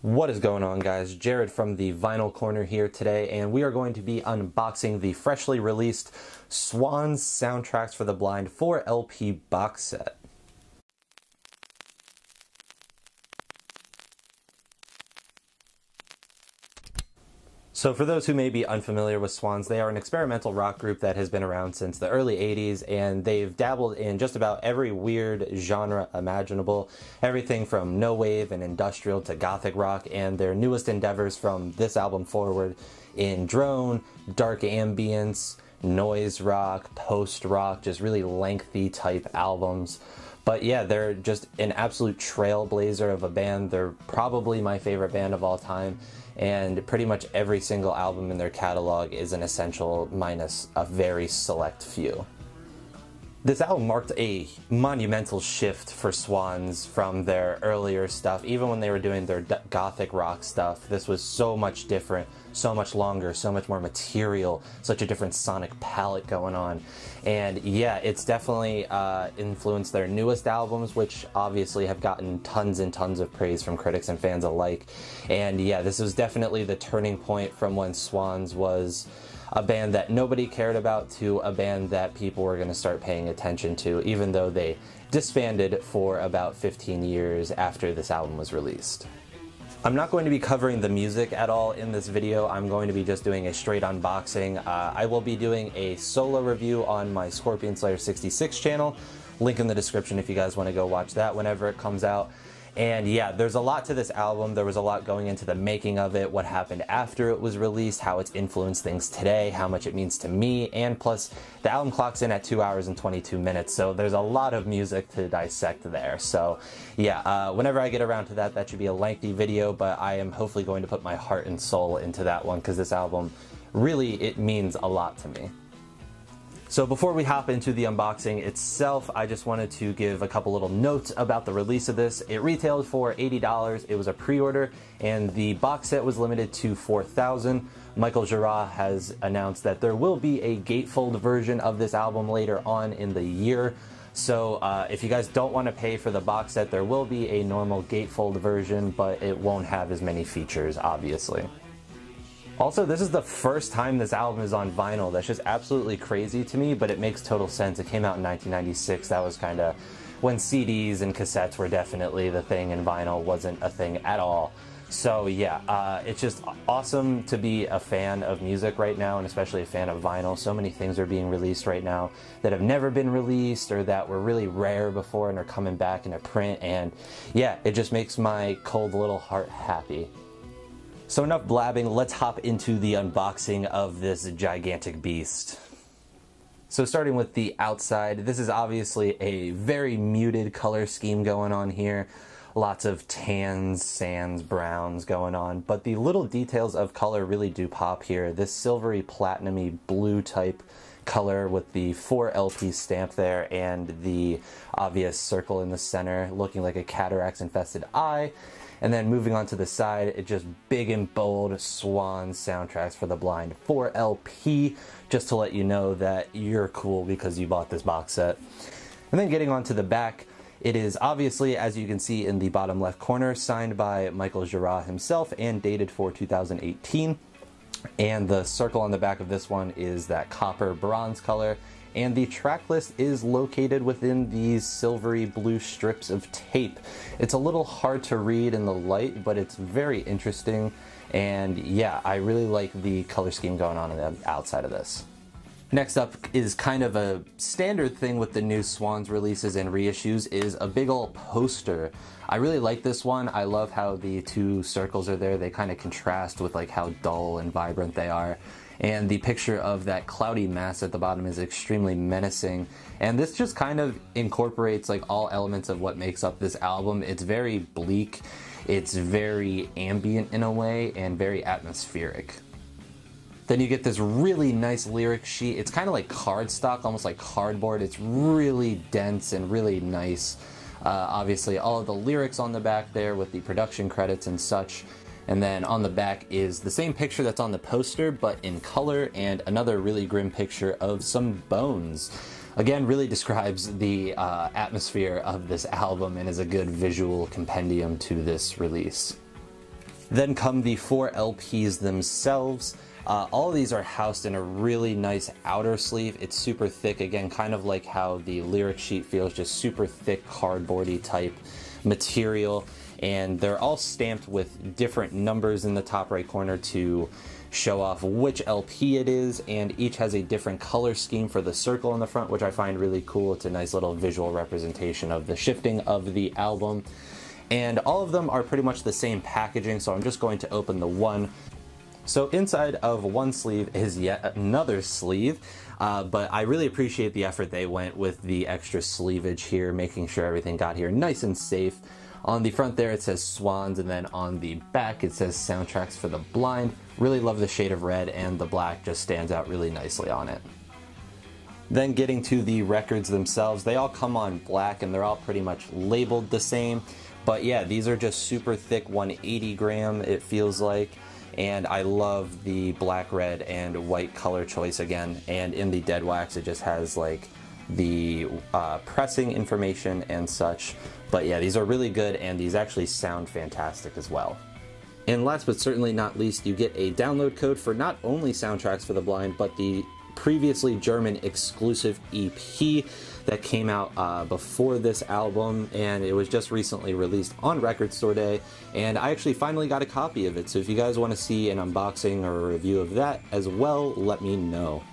What is going on, guys? Jared from the Vinyl Corner here today, and we are going to be unboxing the freshly released Swans Soundtracks for the Blind 4 LP box set. So for those who may be unfamiliar with Swans, they are an experimental rock group that has been around since the early 80s, and they've dabbled in just about every weird genre imaginable, everything from no wave and industrial to gothic rock, and their newest endeavors from this album forward in drone, dark ambience, noise rock, post rock, just really lengthy type albums. But yeah, they're just an absolute trailblazer of a band. They're probably my favorite band of all time, and pretty much every single album in their catalog is an essential minus a very select few. This album marked a monumental shift for Swans from their earlier stuff. Even when they were doing their gothic rock stuff, this was so much different, so much longer, so much more material, such a different sonic palette going on. And yeah, it's definitely influenced their newest albums, which obviously have gotten tons and tons of praise from critics and fans alike. And yeah, this was definitely the turning point from when Swans was a band that nobody cared about to a band that people were going to start paying attention to, even though they disbanded for about 15 years after this album was released. I'm not going to be covering the music at all in this video. I'm going to be just doing a straight unboxing. I will be doing a solo review on my Scorpion Slayer 66 channel. Link in the description if you guys want to go watch that whenever it comes out. And yeah, there's a lot to this album. There was a lot going into the making of it, what happened after it was released, how it's influenced things today, how much it means to me, and plus the album clocks in at 2 hours and 22 minutes, so there's a lot of music to dissect there. So yeah, whenever I get around to that, that should be a lengthy video, but I am hopefully going to put my heart and soul into that one because this album really, it means a lot to me. So before we hop into the unboxing itself, I just wanted to give a couple little notes about the release of this. It retailed for $80. It was a pre-order, and the box set was limited to 4,000. Michael Gira has announced that there will be a gatefold version of this album later on in the year. So if you guys don't want to pay for the box set, there will be a normal gatefold version, but it won't have as many features, obviously. Also, this is the first time this album is on vinyl. That's just absolutely crazy to me, but it makes total sense. It came out in 1996. That was kind of when CDs and cassettes were definitely the thing and vinyl wasn't a thing at all. So yeah, it's just awesome to be a fan of music right now, and especially a fan of vinyl. So many things are being released right now that have never been released or that were really rare before and are coming back in a print. And yeah, it just makes my cold little heart happy. So enough blabbing, let's hop into the unboxing of this gigantic beast. So starting with the outside, this is obviously a very muted color scheme going on here. Lots of tans, sands, browns going on, but the little details of color really do pop here. This silvery platinum-y blue type color with the 4 LP stamp there and the obvious circle in the center looking like a cataracts infested eye. And then moving on to the side, it just big and bold Swans Soundtracks for the Blind 4 LP, just to let you know that you're cool because you bought this box set. And then getting on to the back, it is obviously, as you can see in the bottom left corner, signed by Michael Gira himself and dated for 2018. And the circle on the back of this one is that copper bronze color, and the track list is located within these silvery blue strips of tape. It's a little hard to read in the light, but it's very interesting, and yeah, I really like the color scheme going on the outside of this. Next up is kind of a standard thing with the new Swans releases and reissues is a big old poster. I really like this one. I love how the two circles are there. They kind of contrast with like how dull and vibrant they are. And the picture of that cloudy mass at the bottom is extremely menacing. And this just kind of incorporates like all elements of what makes up this album. It's very bleak, it's very ambient in a way, and very atmospheric. Then you get this really nice lyric sheet. It's kind of like cardstock, almost like cardboard. It's really dense and really nice. Obviously, all of the lyrics on the back there with the production credits and such. And then on the back is the same picture that's on the poster, but in color, and another really grim picture of some bones. Again, really describes the atmosphere of this album and is a good visual compendium to this release. Then come the 4 LPs themselves. All of these are housed in a really nice outer sleeve. It's super thick, again, kind of like how the lyric sheet feels, just super thick, cardboardy type material. And they're all stamped with different numbers in the top right corner to show off which LP it is, and each has a different color scheme for the circle in the front, which I find really cool. It's a nice little visual representation of the shifting of the album. And all of them are pretty much the same packaging, so I'm just going to open the one. So inside of one sleeve is yet another sleeve, but I really appreciate the effort they went with the extra sleevage here, making sure everything got here nice and safe. On the front there it says Swans, and then on the back it says Soundtracks for the Blind. Really love the shade of red, and the black just stands out really nicely on it. Then getting to the records themselves, they all come on black and they're all pretty much labeled the same. But yeah, these are just super thick, 180 gram it feels like. And I love the black, red, and white color choice again. And in the dead wax, it just has like the pressing information and such. But yeah, these are really good, and these actually sound fantastic as well. And last but certainly not least, you get a download code for not only Soundtracks for the Blind, but the previously German exclusive EP that came out before this album, and it was just recently released on Record Store Day, and I actually finally got a copy of it. So if you guys want to see an unboxing or a review of that as well, let me know.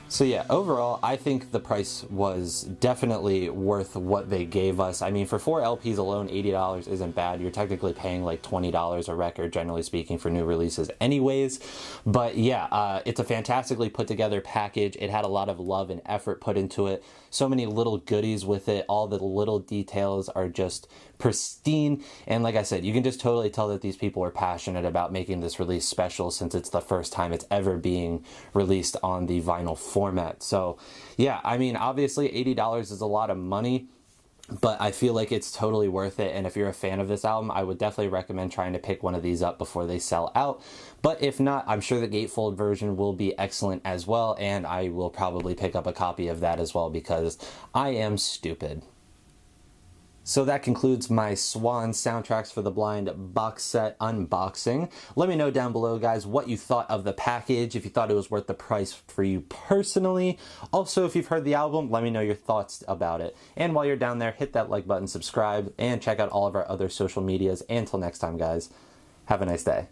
So yeah, overall, I think the price was definitely worth what they gave us. I mean, for 4 LPs alone, $80 isn't bad. You're technically paying like $20 a record, generally speaking, for new releases anyways. But yeah, it's a fantastically put together package. It had a lot of love and effort put into it. So many little goodies with it. All the little details are just pristine. And like I said, you can just totally tell that these people are passionate about making this release special, since it's the first time it's ever being released on the vinyl format. So yeah, I mean, obviously $80 is a lot of money, but I feel like it's totally worth it. And if you're a fan of this album, I would definitely recommend trying to pick one of these up before they sell out. But if not, I'm sure the gatefold version will be excellent as well, and I will probably pick up a copy of that as well, because I am stupid. So that concludes my Swans Soundtracks for the Blind box set unboxing. Let me know down below, guys, what you thought of the package, if you thought it was worth the price for you personally. Also, if you've heard the album, let me know your thoughts about it. And while you're down there, hit that like button, subscribe, and check out all of our other social medias. Until next time, guys, have a nice day.